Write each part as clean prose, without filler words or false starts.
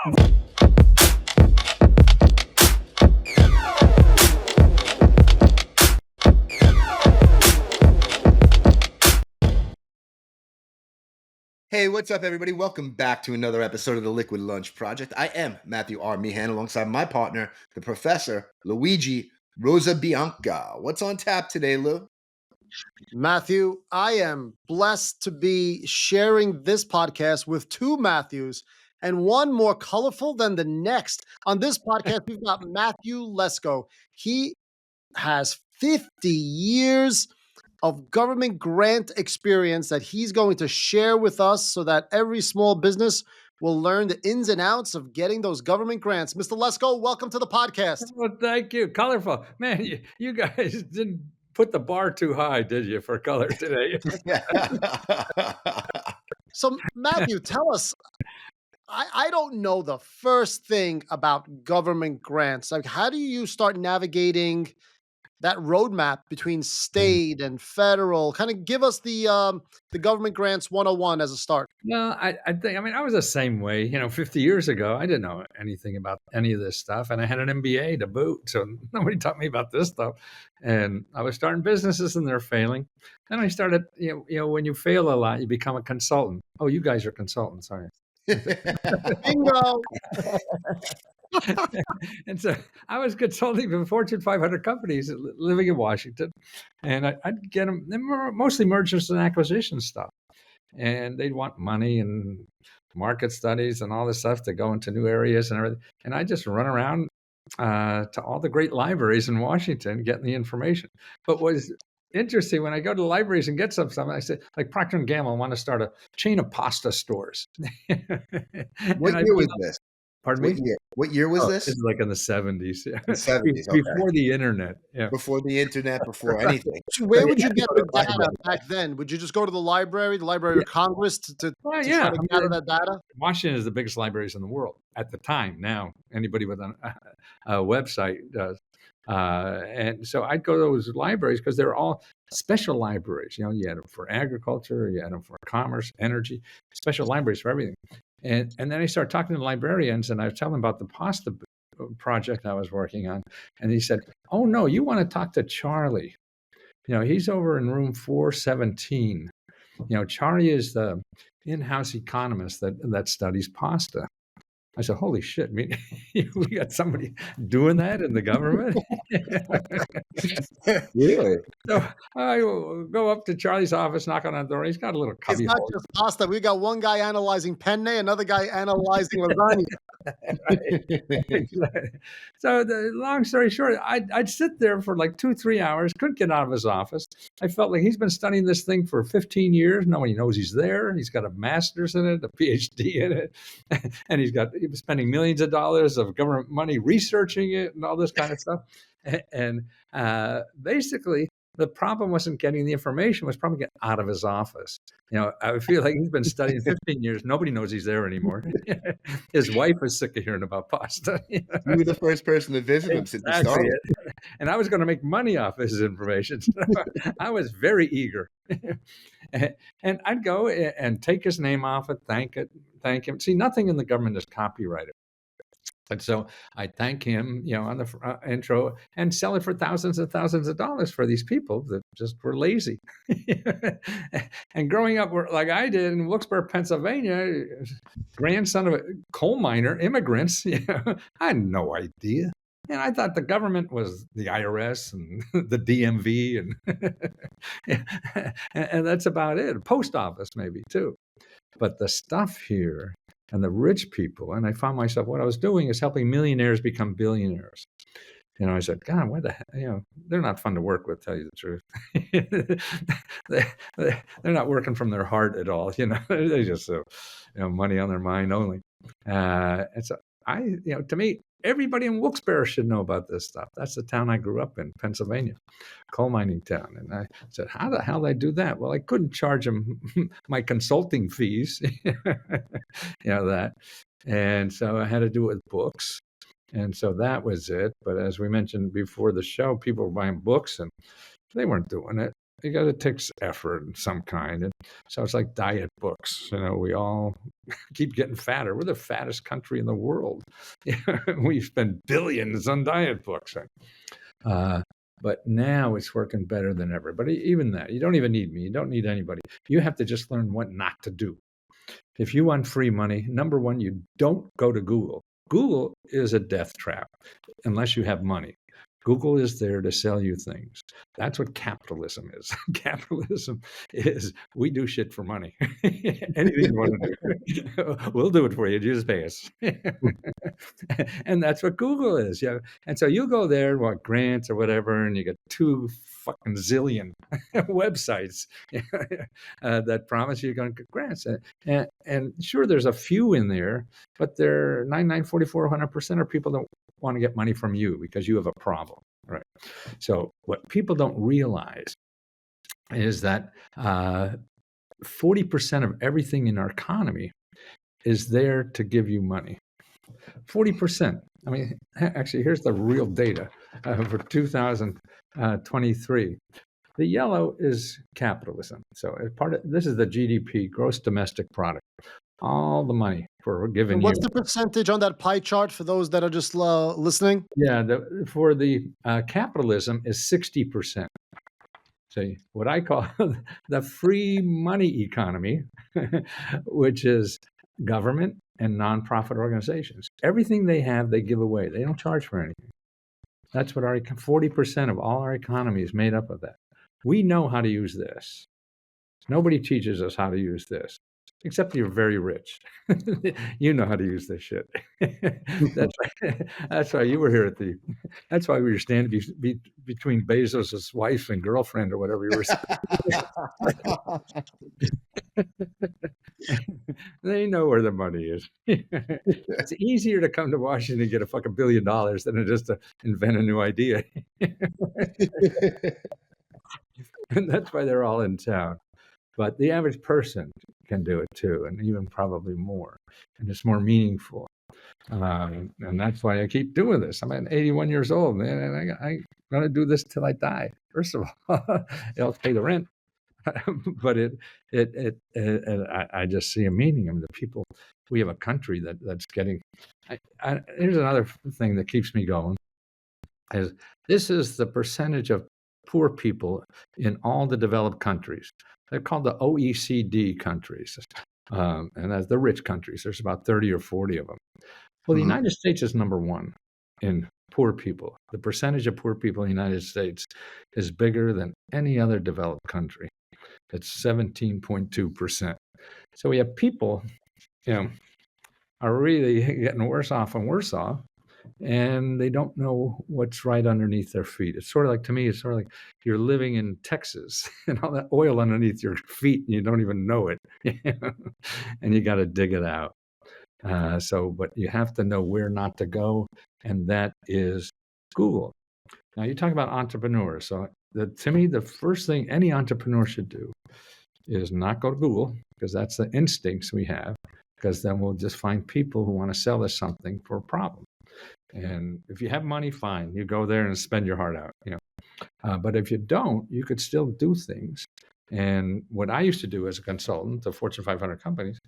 Hey, what's up, everybody? Welcome back to another episode of the Liquid Lunch Project. I am Matthew R. Meehan alongside my partner, the Professor Luigi Rosabianca. What's on tap today, Lou? Matthew, I am blessed to be sharing this podcast with two Matthews and one more colorful than the next. On this podcast, we've got Matthew Lesko. He has 50 years of government grant experience that he's going to share with us so that every small business will learn the ins and outs of getting those government grants. Mr. Lesko, welcome to the podcast. Well, thank you. Colorful. Man, you guys didn't put the bar too high, did you, for color today? So, Matthew, tell us, I don't know the first thing about government grants. Like, how do you start navigating that roadmap between state and federal? Kind of give us the government grants 101 as a start. Well, I was the same way. 50 years ago, I didn't know anything about any of this stuff, and I had an MBA to boot, so nobody taught me about this stuff. And I was starting businesses, and they're failing. Then I started, when you fail a lot, you become a consultant. Oh, you guys are consultants, aren't you? Bingo. And so I was consulting for Fortune 500 companies living in Washington, and I'd get them, mostly mergers and acquisitions stuff. And they'd want money and market studies and all this stuff to go into new areas and everything. And I just run around to all the great libraries in Washington getting the information. But what was interesting, when I go to the libraries and get something, I said, like Procter & Gamble want to start a chain of pasta stores. What year was this? Pardon me? What year was this? It's like in the 70s. Yeah. The 70s, okay. Before the internet. Yeah. Before the internet, before anything. So where would you get the data back then? Would you just go to the Library of Congress to try to gather that data? Washington is the biggest libraries in the world at the time. Now, anybody with a website does. And so I'd go to those libraries because they're all special libraries. You had them for agriculture, you had them for commerce, energy, special libraries for everything. And then I started talking to librarians, and I was telling them about the pasta project I was working on. And he said, "Oh, no, you want to talk to Charlie. He's over in room 417. Charlie is the in-house economist that studies pasta." I said, "Holy shit, we got somebody doing that in the government?" Really? So I go up to Charlie's office, knock on the door. He's got a little cubby It's not hole. just pasta. We got one guy analyzing penne, another guy analyzing lasagna. So the long story short, I'd sit there for like 2-3 hours, couldn't get out of his office. I felt like he's been studying this thing for 15 years. Nobody knows he's there. He's got a master's in it, a PhD in it, and he was spending millions of dollars of government money researching it and all this kind of stuff. And basically, the problem wasn't getting the information, it was probably getting out of his office. I feel like he's been studying 15 years. Nobody knows he's there anymore. His wife is sick of hearing about pasta. You were the first person to visit him since he started. And I was going to make money off his information. So I was very eager. And I'd go and take his name off it, thank him. See, nothing in the government is copyrighted. And so I thank him, on the intro, and sell it for thousands and thousands of dollars for these people that just were lazy. And growing up like I did in Wilkes-Barre, Pennsylvania, grandson of a coal miner, immigrants, I had no idea. And I thought the government was the IRS and the DMV, and that's about it. Post office maybe too. But the stuff here and the rich people, and I found myself, what I was doing is helping millionaires become billionaires. I said, God, why the hell, they're not fun to work with, tell you the truth. They're not working from their heart at all. They just, money on their mind only. And so to me, everybody in Wilkes-Barre should know about this stuff. That's the town I grew up in, Pennsylvania, coal mining town. And I said, how the hell did I do that? Well, I couldn't charge them my consulting fees, that. And so I had to do it with books. And so that was it. But as we mentioned before the show, people were buying books and they weren't doing it. it takes effort in some kind. And so it's like diet books. We all keep getting fatter. We're the fattest country in the world. We spend billions on diet books. But now it's working better than ever. But even that, you don't even need me. You don't need anybody. You have to just learn what not to do. If you want free money, number one, you don't go to Google. Google is a death trap unless you have money. Google is there to sell you things. That's what capitalism is. Capitalism is we do shit for money. Anything you want to do, we'll do it for you. You just pay us. And that's what Google is. Yeah. And so you go there, want grants or whatever, and you get 2 fucking zillion websites that promise you're going to get grants. And sure, there's a few in there, but they're 99, 44, 100% are people that want to get money from you because you have a problem, right? So what people don't realize is that 40% of everything in our economy is there to give you money. 40%. I mean, actually, here's the real data for 2023. The yellow is capitalism. So as part of this is the GDP, gross domestic product. All the money for giving And you. what's the percentage on that pie chart for those that are just listening? Yeah, for the capitalism is 60%. So what I call the free money economy, which is government and nonprofit organizations. Everything they have, they give away. They don't charge for anything. That's what 40% of all our economy is made up of that. We know how to use this. Nobody teaches us how to use this, except you're very rich. You know how to use this shit. That's why you were here that's why we were standing between Bezos' wife and girlfriend or whatever you were saying. They know where the money is. It's easier to come to Washington and get a fucking $1 billion than it is to invent a new idea. And that's why they're all in town. But the average person can do it too, and even probably more. And it's more meaningful. And that's why I keep doing this. I'm 81 years old, man, and I'm going to do this till I die. First of all, it'll pay the rent. But I just see a meaning. I mean, the people, we have a country that's getting. Here's another thing that keeps me going. This is the percentage of poor people in all the developed countries. They're called the OECD countries, and as the rich countries. There's about 30 or 40 of them. Well, the United States is number 1 in poor people. The percentage of poor people in the United States is bigger than any other developed country. It's 17.2%. So we have people, are really getting worse off and worse off, and they don't know what's right underneath their feet. It's sort of like, to me, it's sort of like you're living in Texas and all that oil underneath your feet, and you don't even know it, and you got to dig it out. But you have to know where not to go, and that is Google. Now, you talk about entrepreneurs. So to me, the first thing any entrepreneur should do is not go to Google, because that's the instincts we have, because then we'll just find people who want to sell us something for a problem. And if you have money, fine, you go there and spend your heart out. But if you don't, you could still do things. And what I used to do as a consultant to Fortune 500 companies,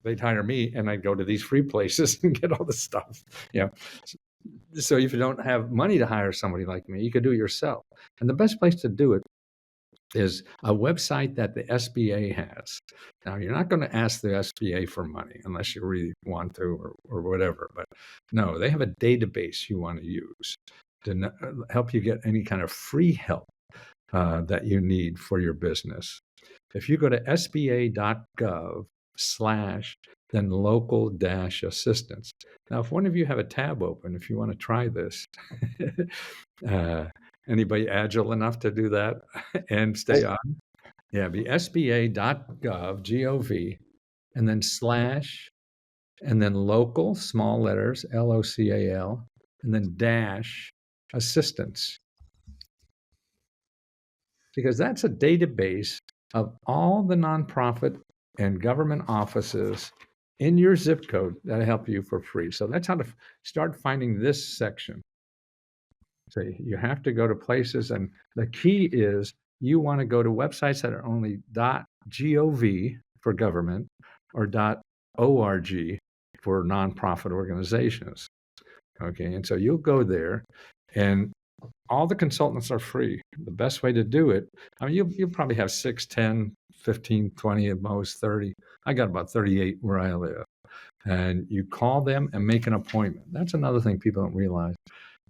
they'd hire me and I'd go to these free places and get all the stuff. So if you don't have money to hire somebody like me, you could do it yourself. And the best place to do it is a website that the SBA has. Now, you're not going to ask the SBA for money unless you really want to or whatever. But no, they have a database you want to use to help you get any kind of free help that you need for your business. If you go to sba.gov/ then local-assistance. Now, if one of you have a tab open, if you want to try this, anybody agile enough to do that and stay on? Yeah, be sba.gov, G-O-V, and then / and then local, small letters, LOCAL, and then -assistance. Because that's a database of all the nonprofit and government offices in your zip code that help you for free. So that's how to start finding this section. So you have to go to places, and the key is you want to go to websites that are only .gov for government or .org for nonprofit organizations. Okay, and so you'll go there, and all the consultants are free. The best way to do it, I mean, you'll probably have 6, 10, 15, 20 at most, 30. I got about 38 where I live. And you call them and make an appointment. That's another thing people don't realize.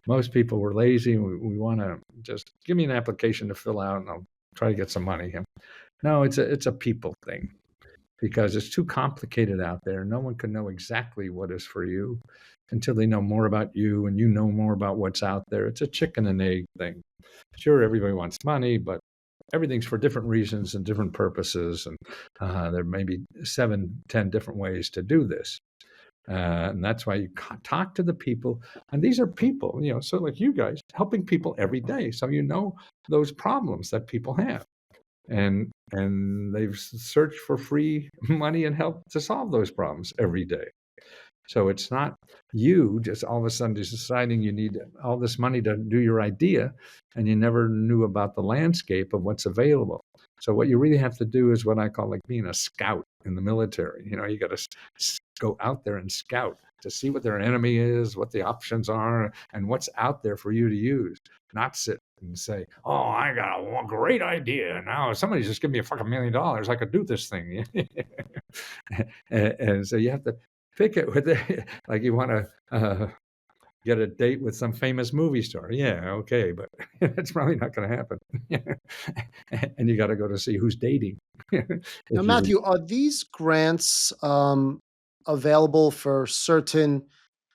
Most people were lazy. We want to just give me an application to fill out and I'll try to get some money. No, it's a people thing because it's too complicated out there. No one can know exactly what is for you until they know more about you and you know more about what's out there. It's a chicken and egg thing. Sure, everybody wants money, but everything's for different reasons and different purposes. And there may be 7, 10 different ways to do this. And that's why you talk to the people. And these are people, so like you guys, helping people every day. So you know those problems that people have. And they've searched for free money and help to solve those problems every day. So it's not you just all of a sudden deciding you need all this money to do your idea, and you never knew about the landscape of what's available. So what you really have to do is what I call like being a scout in the military. You got to go out there and scout to see what their enemy is, what the options are, and what's out there for you to use. Not sit and say, "Oh, I got a great idea. Now somebody just give me a fucking $1 million. I could do this thing." and so you have to pick it with it, like you want to get a date with some famous movie star. Yeah, okay, but that's probably not going to happen. And you got to go to see who's dating. Now, Matthew, are these grants available for certain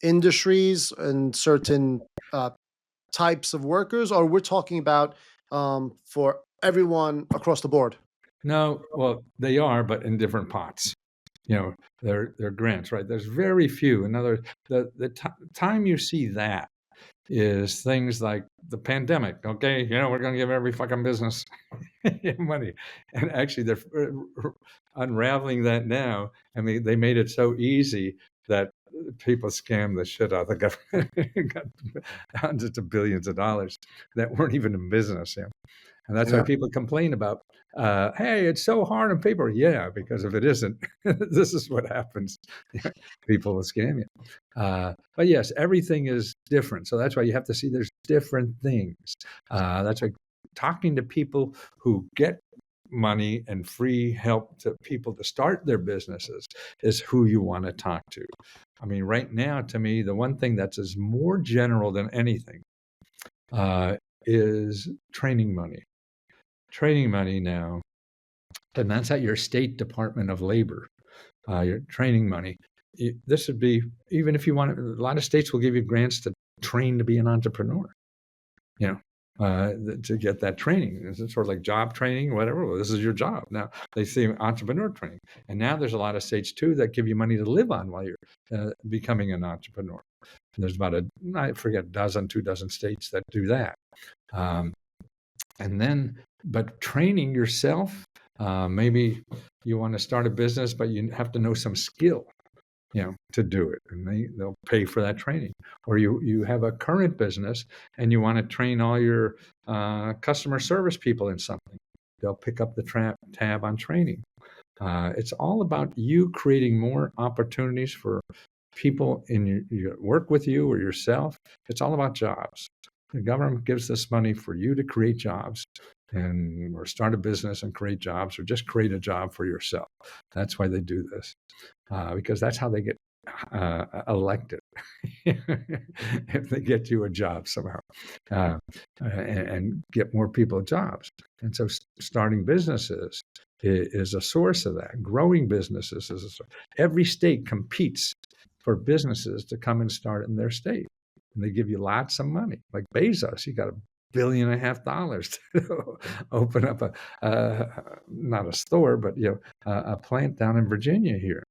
industries and certain types of workers, or we're talking about for everyone across the board? No, well, they are, but in different pots. They're grants, right? There's very few. The time you see that is things like the pandemic. Okay, we're going to give every fucking business money, and actually they're unraveling that now. I mean, they made it so easy that people scammed the shit out of the government, got hundreds of billions of dollars that weren't even in business. And that's why people complain about, hey, it's so hard on paper. Yeah, because if it isn't, this is what happens. People will scam you. But yes, everything is different. So that's why you have to see there's different things. That's why talking to people who get money and free help to people to start their businesses is who you want to talk to. I mean, right now, to me, the one thing that's is more general than anything is training money. Training money now, and that's at your state Department of Labor, your training money. This would be, even if you want, a lot of states will give you grants to train to be an entrepreneur, to get that training. It's sort of like job training, whatever. Well, this is your job. Now they say entrepreneur training. And now there's a lot of states too that give you money to live on while you're becoming an entrepreneur. And there's about I forget, 2 dozen states that do that. But training yourself, maybe you want to start a business, but you have to know some skill, to do it. And they'll pay for that training. Or you have a current business and you want to train all your customer service people in something. They'll pick up the tab on training. It's all about you creating more opportunities for people in your work with you or yourself. It's all about jobs. The government gives this money for you to create jobs or start a business and create jobs, or just create a job for yourself. That's why they do this, because that's how they get elected. If they get you a job somehow, and get more people jobs. And so starting businesses is a source of that. Growing businesses is a source. Every state competes for businesses to come and start in their state. And they give you lots of money. Like Bezos, he got $1.5 billion to open up not a store, but a plant down in Virginia here,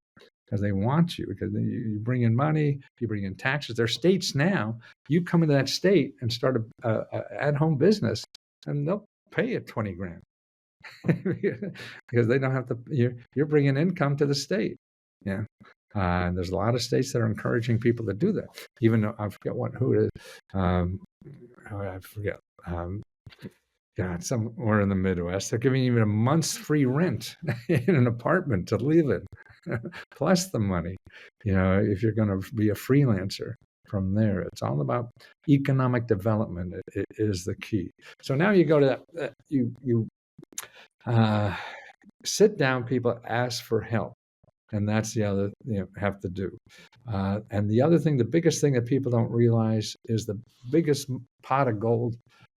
because they want you, because you bring in money, you bring in taxes. There are states now, you come into that state and start a at-home business, and they'll pay you $20,000 because they don't have to. You're bringing income to the state. Yeah. And there's a lot of states that are encouraging people to do that. Even though I forget who it is. I forget. God, somewhere in the Midwest, they're giving you even a month's free rent in an apartment to live in, plus the money. If you're going to be a freelancer from there, it's all about economic development. It is the key. So now you go to that. You sit down. People ask for help. And that's the other have to do. And the other thing, the biggest thing that people don't realize is the biggest pot of gold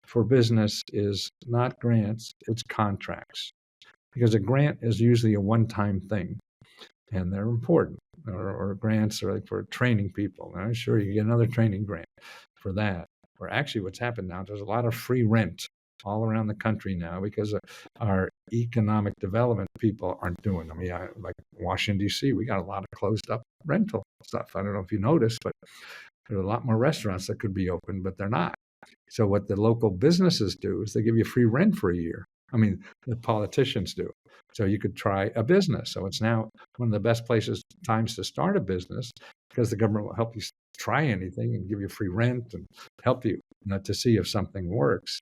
for business is not grants, it's contracts. Because a grant is usually a one-time thing, and they're important. Or grants are like for training people. I'm sure you get another training grant for that. Or actually, what's happened now, there's a lot of free rent all around the country now because our economic development people aren't doing them. Yeah, like Washington, D.C., we got a lot of closed up rental stuff. I don't know if you noticed, but there are a lot more restaurants that could be open, but they're not. So what the local businesses do is they give you free rent for a year. I mean, the politicians do. So you could try a business. So it's now one of the best times to start a business because the government will help you try anything and give you free rent and help you to see if something works.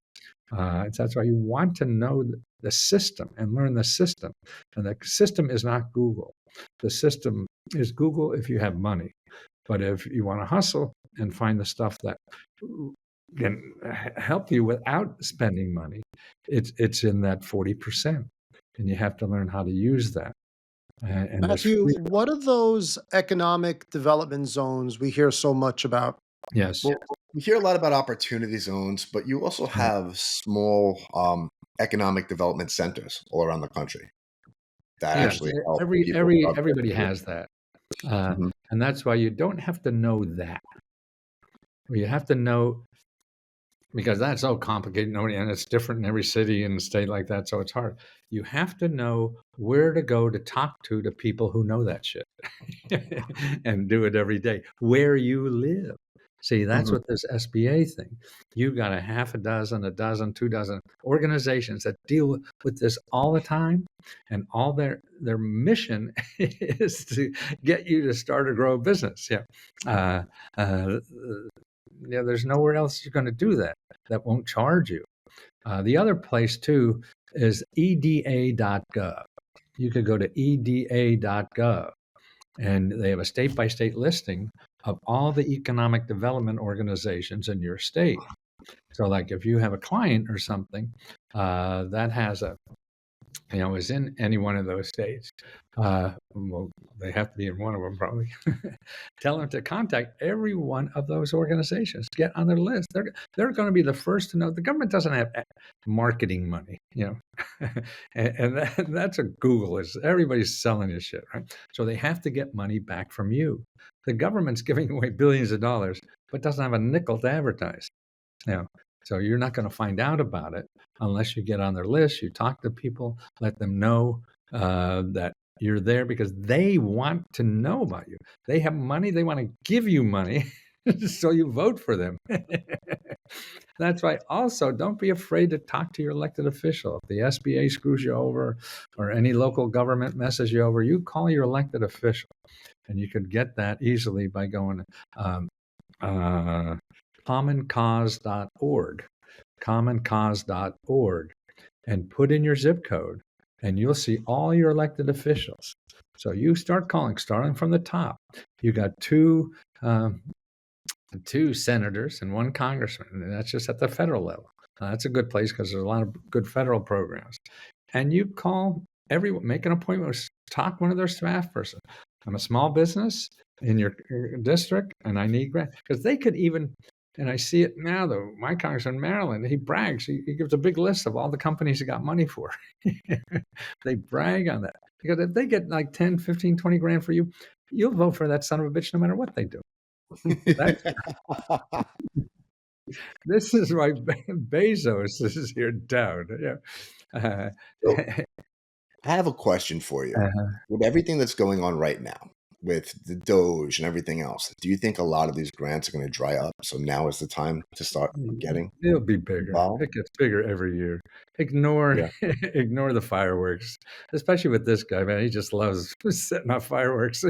That's why you want to know the system and learn the system. And the system is not Google. The system is Google if you have money. But if you want to hustle and find the stuff that can help you without spending money, it's in that 40%. And you have to learn how to use that. And Matthew, what are those economic development zones we hear so much about? Yes. Well, we hear a lot about opportunity zones, but you also have small economic development centers all around the country that actually help people. Everybody has that. Mhm. And that's why you don't have to know that. You have to know, because that's so complicated and it's different in every city and state like that, so it's hard. You have to know where to go to talk to the people who know that shit and do it every day where you live. See, that's what this SBA thing, you've got a half a dozen, 2 dozen organizations that deal with this all the time, and all their mission is to get you to start or grow a business. There's nowhere else you're going to do that won't charge you. The other place too is eda.gov. You could go to eda.gov, and they have a state-by-state listing of all the economic development organizations in your state. So like if you have a client or something that has is in any one of those states, well, they have to be in one of them probably. Tell them to contact every one of those organizations. Get on their list. They're going to be the first to know. The government doesn't have marketing money, and that's what Google is. Everybody's selling your shit, right? So they have to get money back from you. The government's giving away billions of dollars, but doesn't have a nickel to advertise. So you're not going to find out about it unless you get on their list, you talk to people, let them know that you're there because they want to know about you. They have money, they want to give you money, so you vote for them. That's why also don't be afraid to talk to your elected official. If the SBA screws you over or any local government messes you over, you call your elected official. And you could get that easily by going commoncause.org, and put in your zip code, and you'll see all your elected officials. So you start calling, starting from the top. You got two senators and one congressman, and that's just at the federal level. That's a good place because there's a lot of good federal programs. And you call everyone, make an appointment, talk one of their staff person. I'm a small business in your district, and I need grant, because they could even. And I see it now, though. My congressman in Maryland, he brags. He gives a big list of all the companies he got money for. They brag on that. Because if they get like 10, 15, 20 grand for you, you'll vote for that son of a bitch no matter what they do. This is why Bezos is here down. So, I have a question for you. With everything that's going on right now, with the Doge and everything else, do you think a lot of these grants are going to dry up? So now is the time to start getting It'll be bigger. involved? It gets bigger every year. Ignore Yeah. ignore the fireworks, especially with this guy, man. He just loves setting off fireworks.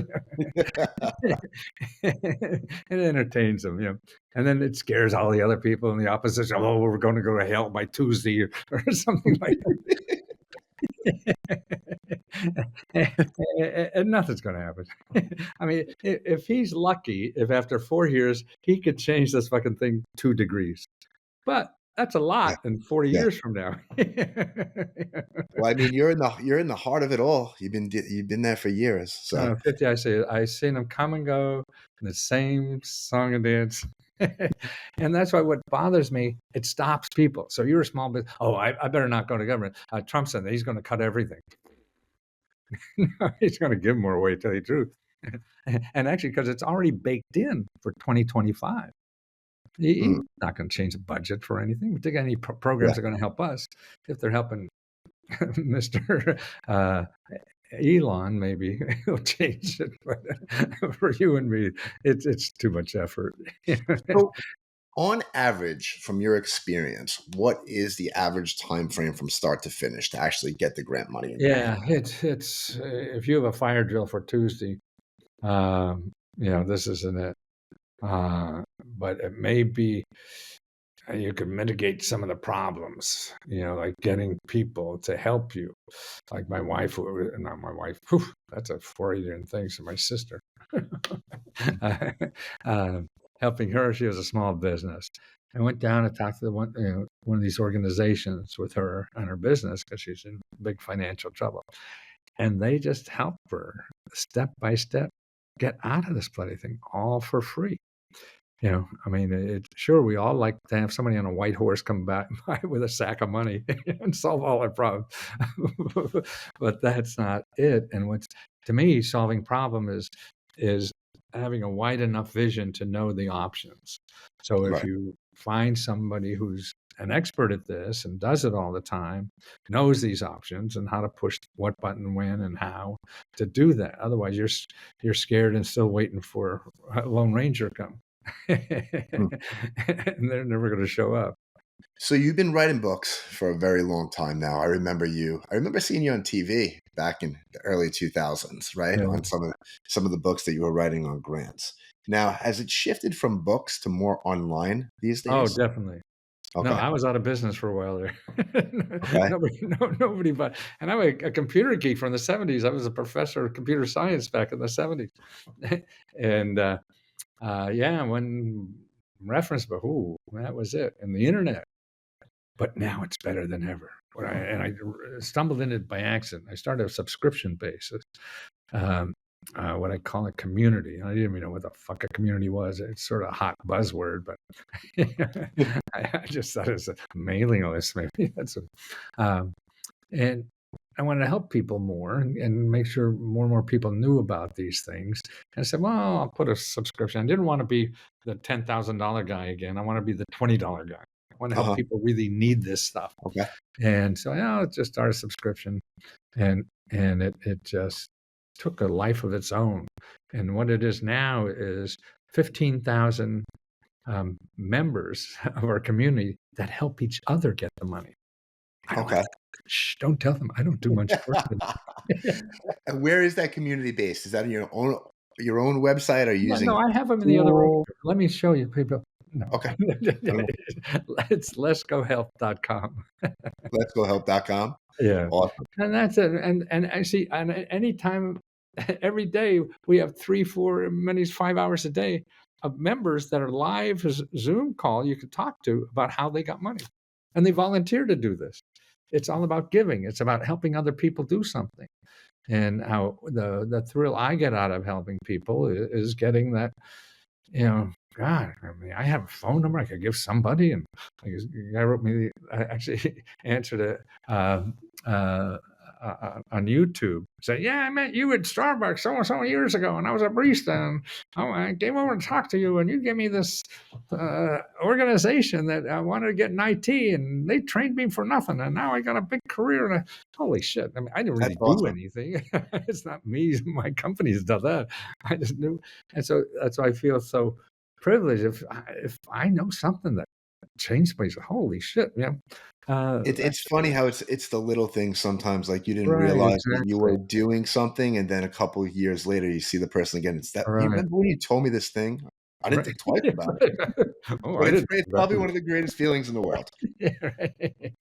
It entertains them. And then it scares all the other people in the opposition. Oh, we're going to go to hell by Tuesday or something like that. And nothing's going to happen. I mean, if he's lucky, if after 4 years he could change this fucking thing 2 degrees, but that's a Yeah. lot in 40 Yeah. years from now. Well, I mean, you're in the heart of it all. You've been there for years. So 50, I seen them come and go in the same song and dance. And that's why what bothers me, it stops people. So you're a small business. Oh, I better not go to government. Trump said that he's going to cut everything. No, he's going to give more away, to tell you the truth. And actually, because it's already baked in for 2025. He's not going to change the budget for anything. We think any programs yeah. are going to help us. If they're helping Mr. Elon, maybe he'll change it. But for you and me, it's too much effort. So on average, from your experience, what is the average time frame from start to finish to actually get the grant money in your hand? Yeah, it's if you have a fire drill for Tuesday, this isn't it. But it may be you can mitigate some of the problems, like getting people to help you. Like my wife, not my wife, that's a 4 year thing. So my sister, uh, helping her, she has a small business. I went down and talked to one of these organizations with her and her business because she's in big financial trouble. And they just help her step by step get out of this bloody thing, all for free. I mean, sure, we all like to have somebody on a white horse come back by with a sack of money and solve all our problems. But that's not it. And what's, to me, solving problem is having a wide enough vision to know the options. So if Right. you find somebody who's an expert at this and does it all the time, knows these options and how to push what button when and how to do that. Otherwise, you're scared and still waiting for a Lone Ranger come. Hmm. And they're never going to show up. So you've been writing books for a very long time now. I remember seeing you on TV back in the early 2000s, right? Yeah. On some of the books that you were writing on grants. Now, has it shifted from books to more online these Oh, days? definitely. No, Okay. I was out of business for a while there. Okay. Nobody but, and I'm a computer geek from the 70s. I was a professor of computer science back in the 70s. And when reference, but that was it. And the internet. But now it's better than ever. I stumbled into it by accident. I started a subscription basis, what I call a community. I didn't even know what the fuck a community was. It's sort of a hot buzzword, but I just thought it was a mailing list. Maybe that's and I wanted to help people more and make sure more and more people knew about these things. And I said, well, I'll put a subscription. I didn't want to be the $10,000 guy again. I want to be the $20 guy. I want to help people really need this stuff. Okay. And so let's just start a subscription. And it just took a life of its own. And what it is now is 15,000 members of our community that help each other get the money. Okay. Shh, don't tell them. I don't do much work. And where is that community based? Is that on your own website? Are you using? No, I have them in the other room. Let me show you, people. No. Okay. It's lesgohelp.com. Letsgohelp.com. Yeah. Awesome. And that's it. And I see, and anytime, every day, we have 3, 4, many 5 hours a day of members that are live Zoom call you could talk to about how they got money. And they volunteer to do this. It's all about giving. It's about helping other people do something. And how the thrill I get out of helping people is getting that, God, I mean, I have a phone number I could give somebody. And the guy wrote me, I actually answered on YouTube say, yeah, I met you at Starbucks so years ago, and I was a barista, and I came over to talk to you, and you gave me this organization that I wanted to get in IT, and they trained me for nothing, and now I got a big career. And holy shit! I mean, I didn't That's really do awesome. anything. It's not me. My company's done that. I just knew, and so that's why I feel so privileged. If I know something that changed me, holy shit, yeah. It's funny how it's the little things sometimes, like you didn't Right, realize that you exactly. were doing something, and then a couple of years later, you see the person again. It's that, you Right, remember when you told me this thing? I didn't right. think twice about it. Oh, But I it's didn't it's know probably that. one of the greatest feelings in the world. Yeah, right.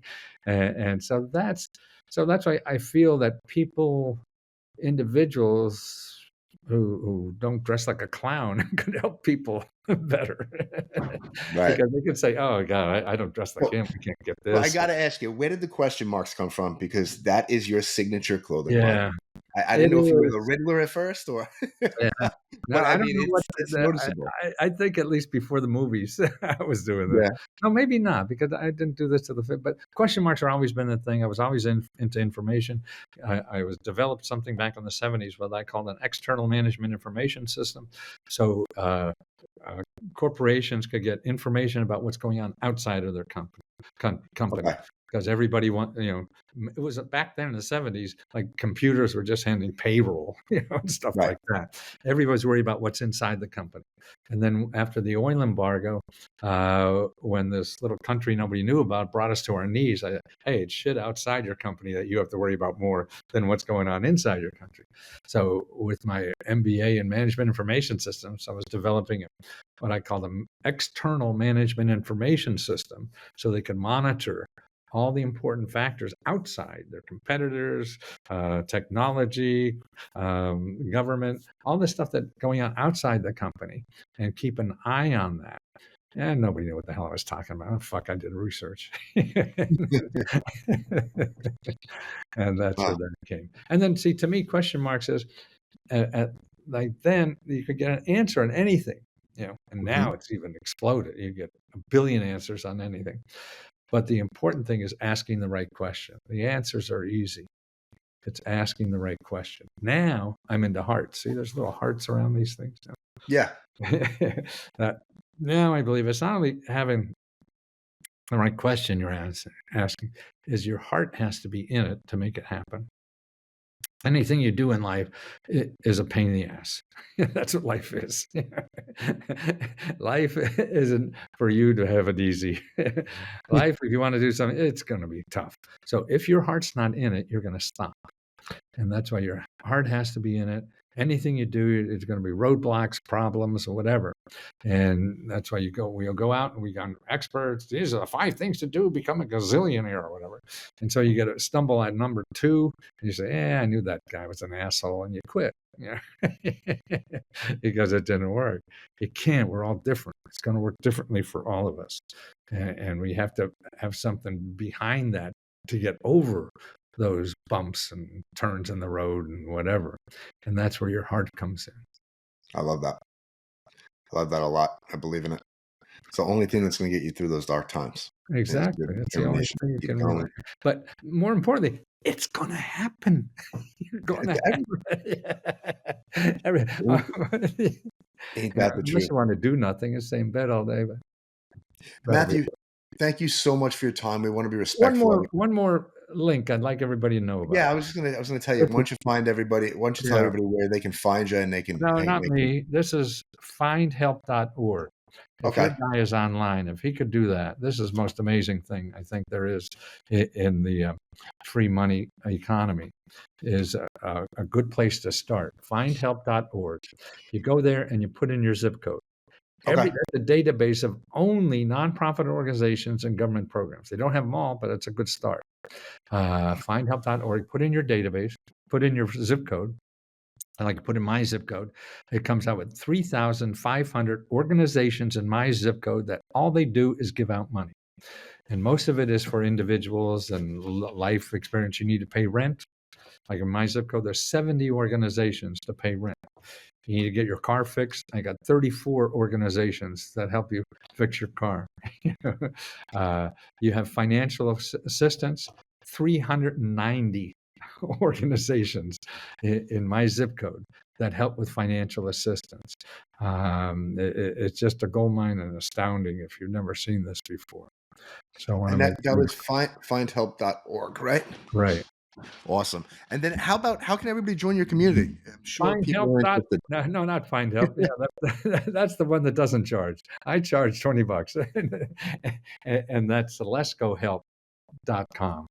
And so that's why I feel that individuals who don't dress like a clown could help people better Right. because they can say, "Oh God, I don't dress like Well, him. I can't get well, I this." gotta ask you, where did the question marks come from? Because that is your signature clothing line. Yeah, I it didn't know if you were the is. Riddler at first, or Yeah. No, but I I don't mean, know what it's the noticeable. I think at least before the movies, I was doing that. Yeah. No, maybe not because I didn't do this to the fit, but question marks are always been the thing. I was always into information. I was developed something back in the 70s, what I called an external management information system. So uh, corporations could get information about what's going on outside of their company. Okay. Because everybody it was back then in the 70s, like computers were just handling payroll, and stuff Right. like that. Everybody's worried about what's inside the company. And then after the oil embargo, when this little country nobody knew about brought us to our knees, hey, it's shit outside your company that you have to worry about more than what's going on inside your country. So with my MBA in management information systems, I was developing what I call the external management information system so they can monitor all the important factors outside their competitors, technology, government, all the stuff that's going on outside the company, and keep an eye on that. And nobody knew what the hell I was talking about. Oh, fuck, I did research. And that's where Wow. that came. And then, see, to me, question marks is like then you could get an answer on anything, and Mhm. now it's even exploded. You get a billion answers on anything. But the important thing is asking the right question. The answers are easy. It's asking the right question. Now I'm into hearts. See, there's little hearts around these things Yeah. now. That now I believe it's not only having the right question you're asking, is your heart has to be in it to make it happen. Anything you do in life is a pain in the ass. That's what life is. Life isn't for you to have it easy. Life, if you want to do something, it's going to be tough. So if your heart's not in it, you're going to stop. And that's why your heart has to be in it. Anything you do, it's going to be roadblocks, problems, or whatever. And that's why we'll go out and we got experts. These are the 5 things to do, become a gazillionaire or whatever. And so you get to stumble at number 2 and you say, I knew that guy was an asshole, and you quit. Because it didn't work. It can't. We're all different. It's going to work differently for all of us. And we have to have something behind that to get over those bumps and turns in the road and whatever. And that's where your heart comes in. I love that. I love that a lot. I believe in it. It's the only thing that's going to get you through those dark times is your Exactly. That's the only determination thing to you keep can going. really. But more importantly, it's going to happen. You're going to happen. Ain't that the Unless truth? you want to do nothing and stay in bed all day. But that'll be Matthew, thank you so much for your time. We want to be one respectful of more it. one more link I'd like everybody to know about. Yeah, I was gonna tell you, why don't you tell Yeah. everybody where they can find you and No, not they can. me. This is findhelp.org. If your Okay. guy is online, if he could do that, this is the most amazing thing I think there is in the free money economy. Is a good place to start. Findhelp.org. You go there and you put in your zip code. Okay. That's a database of only nonprofit organizations and government programs. They don't have them all, but it's a good start. Findhelp.org. Put in your database. Put in your zip code. I like to put in my zip code. It comes out with 3,500 organizations in my zip code that all they do is give out money. And most of it is for individuals and life experience. You need to pay rent. Like in my zip code, there's 70 organizations to pay rent. You need to get your car fixed. I got 34 organizations that help you fix your car. You have financial assistance, 390 organizations in my zip code that help with financial assistance. It's just a gold mine and astounding if you've never seen this before. So I want to And make that was findhelp.org, right? right. Awesome. And then how can everybody join your community? I'm sure Find people help. are Dot, interested. no, not find help. Yeah, that's the one that doesn't charge. I charge $20, and that's leskohelp.com.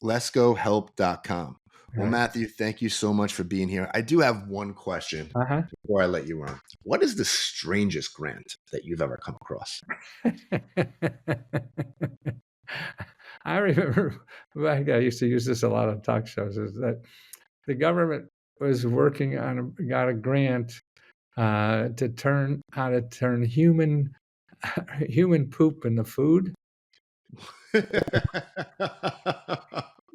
LesGoHelp.com. Well, Right. Matthew, thank you so much for being here. I do have one question Uh-huh. before I let you run. What is the strangest grant that you've ever come across? I remember back, I used to use this a lot on talk shows, is that the government was working on got a grant to turn human poop into food.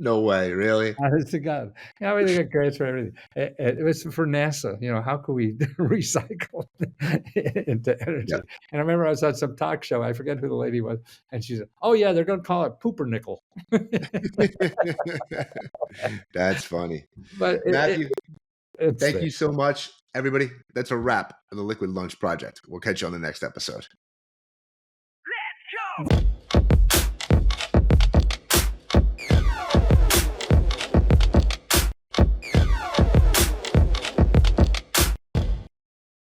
No way, really? Honest to God. Yeah, we got grants for everything. It was for NASA. How could we recycle into energy? Yeah. And I remember I was on some talk show. I forget who the lady was, and she said, "Oh yeah, they're going to call it poopernickel." That's funny. But Matthew, it's thank there. you so much. Everybody, that's a wrap for the Liquid Lunch Project. We'll catch you on the next episode.